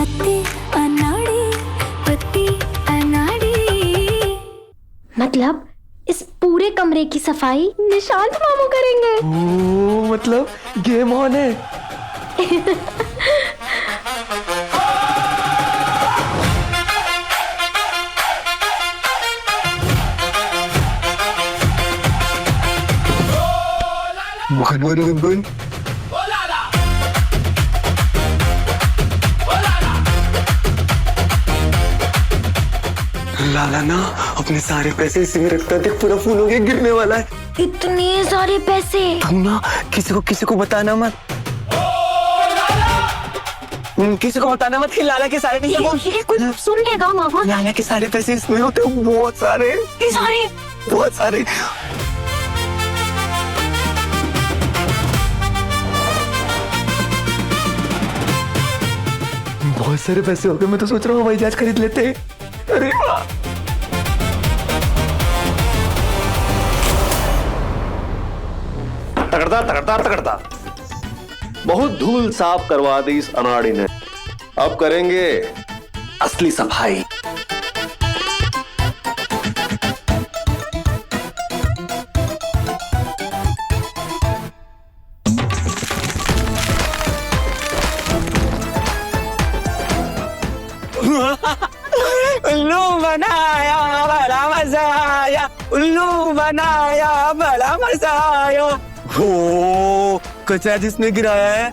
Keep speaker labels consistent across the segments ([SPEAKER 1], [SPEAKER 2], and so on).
[SPEAKER 1] पत्ती अनाड़ी, पत्ती अनाड़ी।
[SPEAKER 2] मतलब इस पूरे कमरे की सफाई निशांत मामू करेंगे।
[SPEAKER 3] ओ, मतलब गेम ऑन है। गुन लाला ना अपने सारे पैसे इसी में रखता, देख पूरा फूल हो गया, गिरने वाला है।
[SPEAKER 2] इतने सारे पैसे।
[SPEAKER 3] तुम ना किसी को बताना मत, किसी को बताना मत कि लाला के सारे पैसे
[SPEAKER 2] ये कुछ सुन लेगा मामा।
[SPEAKER 3] लाला के सारे पैसे इसमें होते हैं, बहुत सारे बहुत सारे। बहुत सारे पैसे हो गए, मैं तो सोच रहा हूँ हवाई जहाज खरीद लेते हैं। अरे वाह।
[SPEAKER 4] तगड़ता तगड़ता तगड़ता बहुत धूल साफ करवा दी इस अनाड़ी ने, अब करेंगे असली सफाई।
[SPEAKER 3] उल्लू बनाया बड़ा मजा आया, उल्लू बनाया बड़ा मजा आया। हो कचरा जिसने गिराया है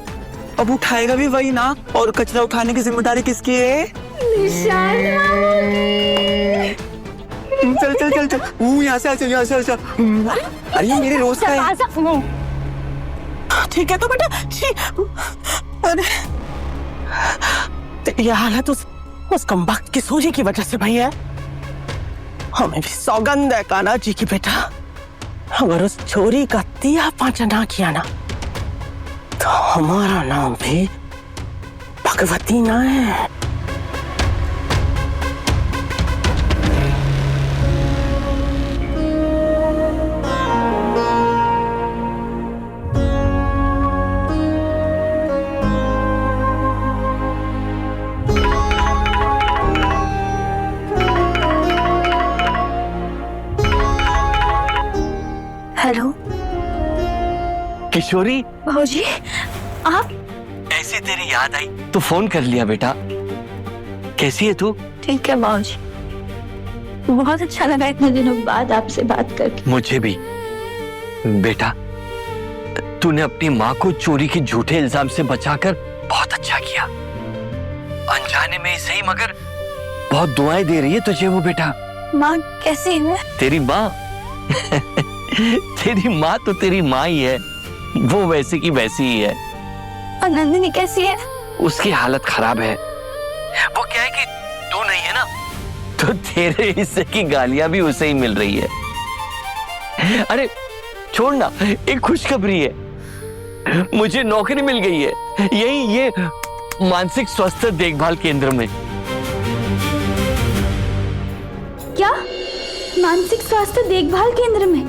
[SPEAKER 3] अब उठाएगा भी वही ना, और कचरा उठाने की जिम्मेदारी किसकी है?
[SPEAKER 2] निशांत मामू की।
[SPEAKER 3] चल चल चल चल, यहाँ से यहाँ से चल। अरे ये मेरे रोज का है।
[SPEAKER 5] ठीक है तो बेटा ठीक। अरे ये हालत उस कमबख्त की सोची की वजह से भाई है। हमें भी सौगंध है कान्हा जी की बेटा, अगर उस छोरी का तिया पांचा ना किया ना तो हमारा नाम भी भगवती ना है।
[SPEAKER 2] हेलो
[SPEAKER 3] किशोरी,
[SPEAKER 2] भाऊजी आप?
[SPEAKER 3] ऐसे तेरी याद आई तो फोन कर लिया बेटा। कैसी है तू?
[SPEAKER 2] ठीक है भाऊजी, बहुत अच्छा लगा इतने दिनों बाद आपसे बात करके।
[SPEAKER 3] मुझे भी बेटा, तूने अपनी माँ को चोरी के झूठे इल्जाम से बचाकर बहुत अच्छा किया। अनजाने में ही सही मगर बहुत दुआएं दे रही है तुझे वो बेटा।
[SPEAKER 2] माँ कैसी है?
[SPEAKER 3] तेरी माँ तेरी माँ तो तेरी माँ ही है, वो वैसे की वैसी ही है।
[SPEAKER 2] और नंदिनी कैसी है?
[SPEAKER 3] उसकी हालत खराब है। वो क्या है कि तू नहीं है ना, तो तेरे हिस्से की गालियां भी उसे ही मिल रही है। अरे छोड़ ना, एक खुशखबरी है, मुझे नौकरी मिल गई है यही ये मानसिक स्वास्थ्य देखभाल केंद्र में।
[SPEAKER 2] क्या? मानसिक स्वास्थ्य देखभाल केंद्र में?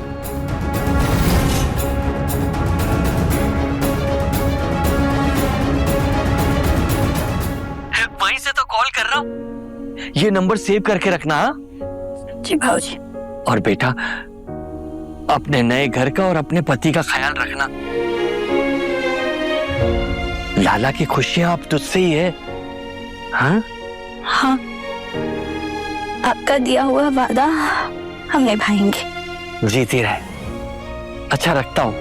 [SPEAKER 3] वहीं से तो कॉल कर रहा हूं, ये नंबर सेव करके रखना।
[SPEAKER 2] जी भाऊजी।
[SPEAKER 3] और बेटा अपने नए घर का और अपने पति का ख्याल रखना। लाला की खुशियां अब तुझसे ही है। हाँ
[SPEAKER 2] हाँ, आपका दिया हुआ वादा हम निभाएंगे।
[SPEAKER 3] जीती रहे। अच्छा रखता हूं।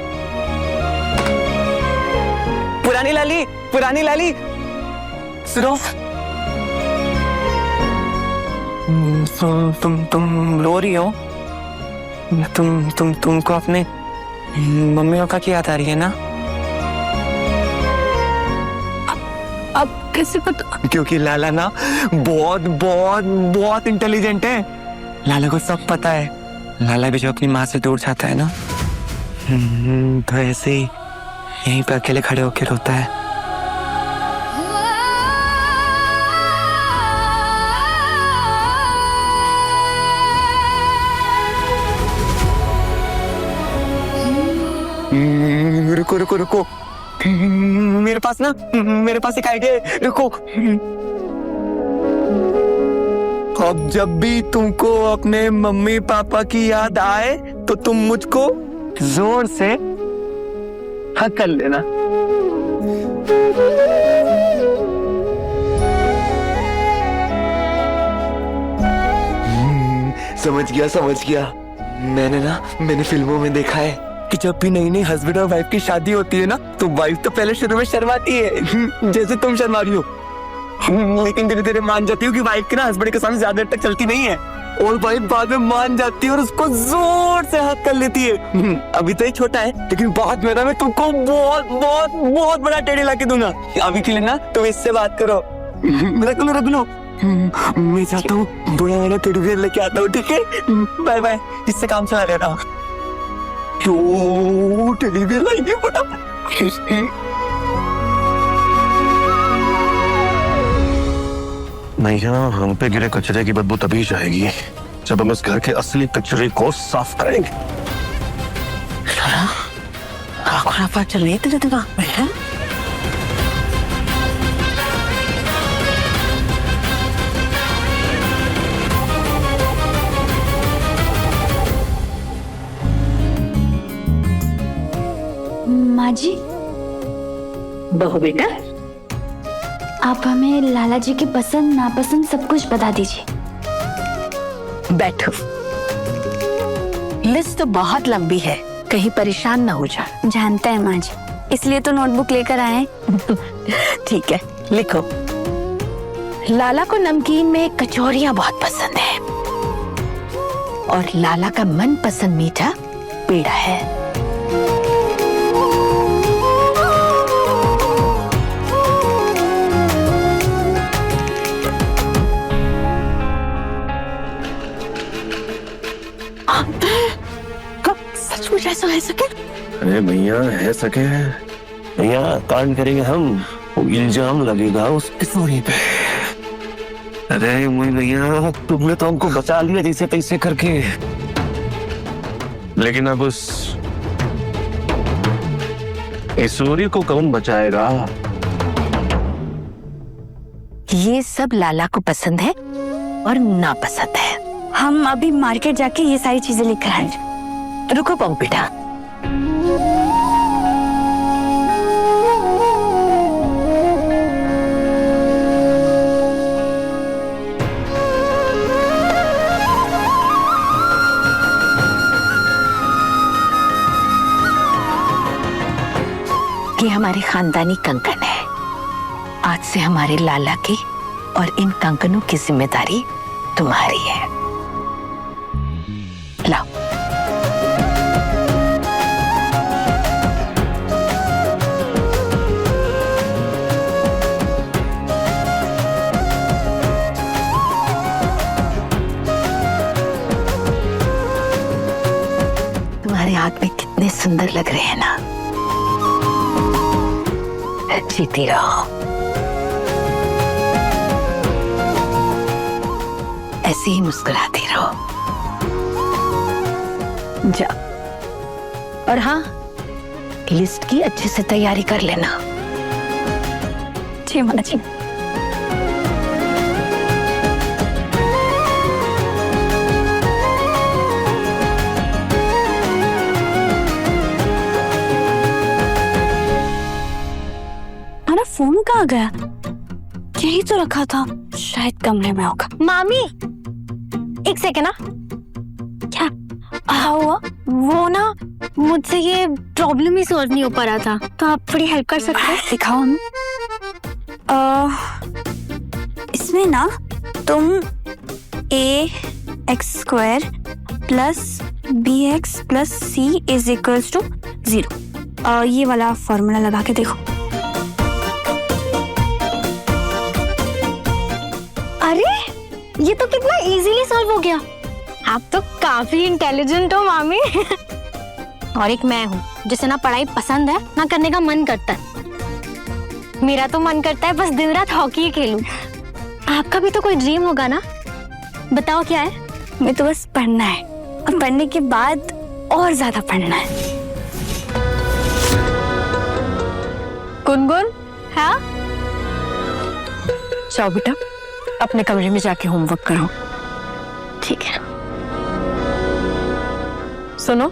[SPEAKER 3] पुरानी लाली सुनो। तुम रो रही हो? तुमको अपने मम्मी पापा की याद आ रही है ना?
[SPEAKER 2] अब कैसे पता?
[SPEAKER 3] क्योंकि लाला ना बहुत बहुत बहुत इंटेलिजेंट है। लाला को सब पता है। लाला भी जो अपनी माँ से दूर जाता है ना, तो ऐसे ही यहीं पे अकेले खड़े होकर रोता है। रुको, मेरे पास एक आइडिया है। रुको। अब जब भी तुमको अपने मम्मी पापा की याद आए तो तुम मुझको जोर से हक कर लेना। समझ गया। मैंने फिल्मों में देखा है कि जब भी नई नई हस्बैंड और वाइफ की शादी होती है ना, तो वाइफ तो पहले शुरू में शर्माती है, जैसे तुम शर्मा रही हो, लेकिन धीरे धीरे मान जाती हो कि वाइफ के ना हस्बैंड के सामने ज्यादा देर तक चलती नहीं है, और वाइफ बाद में मान जाती है और उसको जोर से हक कर लेती है। अभी तो ये छोटा है, लेकिन बाद में ना मैं तुमको बहुत बहुत बहुत बड़ा टेढ़ी ला के दूंगा। अभी के लिए ना तुम इससे बात करो। रख लो। मैं जाता हूँ, बड़ा वाला टेढ़ी बियर लेके आता हूँ, ठीक है? Bye bye. इससे काम चला लेना। तो टेढ़ी बियर लाएंगे
[SPEAKER 4] मैया, हम पे गिरे कचरे की बदबू तभी जाएगी जब हम इस घर के असली कचरे को साफ करेंगे।
[SPEAKER 5] खुराफात चल रही है तेरे दिमाग में, है?
[SPEAKER 2] माँ जी,
[SPEAKER 5] बहू बेटा,
[SPEAKER 2] आप हमें लाला जी की पसंद नापसंद सब कुछ बता दीजिए।
[SPEAKER 5] बैठो। लिस्ट तो बहुत लंबी है, कहीं परेशान ना हो जा।
[SPEAKER 2] जानते हैं माँ जी, इसलिए तो नोटबुक लेकर आए हैं।
[SPEAKER 5] ठीक है, लिखो। लाला को नमकीन में कचौरियां बहुत पसंद है, और लाला का मनपसंद मीठा पेड़ा है। सचमुच ऐसा है सके?
[SPEAKER 4] अरे भैया, है सके भैया, कांड करेंगे हम, इल्जाम लगेगा उस किशोरी पे। अरे मुई भैया, तुमने तो हमको बचा लिया जैसे तैसे करके, लेकिन अब उस किशोरी को कौन बचाएगा?
[SPEAKER 5] ये सब लाला को पसंद है और नापसंद है।
[SPEAKER 2] हम अभी मार्केट जाके ये सारी चीजें लेकर आए।
[SPEAKER 5] रुको पंग बेटा। ये हमारे खानदानी कंकन है। आज से हमारे लाला की और इन कंकनों की जिम्मेदारी तुम्हारी है। लाओ। तुम्हारे हाथ में कितने सुंदर लग रहे हैं ना। जीती रहो, ऐसे ही मुस्कुराती रहो। जा, और हाँ, लिस्ट की अच्छे से तैयारी कर लेना।
[SPEAKER 2] जी माँ जी। हमारा फोन कहाँ गया? यही तो रखा था, शायद कमरे में होगा।
[SPEAKER 6] मामी, एक सेकेंड ना।
[SPEAKER 2] क्या
[SPEAKER 6] हुआ? वो ना, मुझसे ये प्रॉब्लम ही सॉल्व नहीं हो पा रहा था, तो आप थोड़ी हेल्प कर सकते हैं?
[SPEAKER 2] दिखाओ हमें। इसमें ना तुम ax² plus bx plus c is equals to 0, ये वाला फॉर्मूला लगा के देखो।
[SPEAKER 6] अरे, ये तो कितना इजीली सॉल्व हो गया। आप तो काफी इंटेलिजेंट हो मामी। और एक मैं हूँ जिसे ना पढ़ाई पसंद है ना करने का मन करता है। मेरा तो मन करता है बस दिन रात हॉकी ही खेलूं। आपका भी तो कोई ड्रीम होगा ना, बताओ क्या है?
[SPEAKER 2] मैं तो बस पढ़ना है, और पढ़ने के बाद और ज्यादा पढ़ना है।
[SPEAKER 5] गुनगुन,
[SPEAKER 6] हाँ?
[SPEAKER 5] जाओ बेटा, अपने कमरे में जाके होमवर्क करो।
[SPEAKER 6] ठीक है।
[SPEAKER 7] सुनो,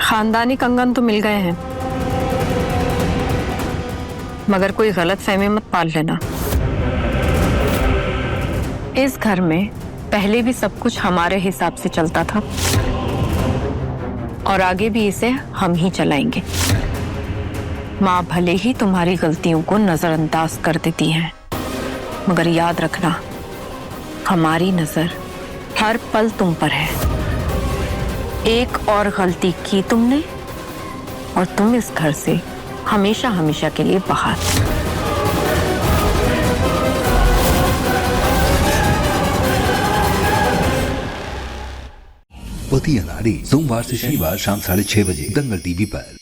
[SPEAKER 7] खानदानी कंगन तो मिल गए हैं, मगर कोई गलत फहमी मत पाल लेना। इस घर में पहले भी सब कुछ हमारे हिसाब से चलता था और आगे भी इसे हम ही चलाएंगे। माँ भले ही तुम्हारी गलतियों को नजरअंदाज कर देती हैं, मगर याद रखना, हमारी नजर हर पल तुम पर है। एक और गलती की तुमने और तुम इस घर से हमेशा हमेशा के लिए बाहर।
[SPEAKER 8] पति अनाड़ी सोमवार से शनिवार शाम 6:30 बजे दंगल टीवी पर।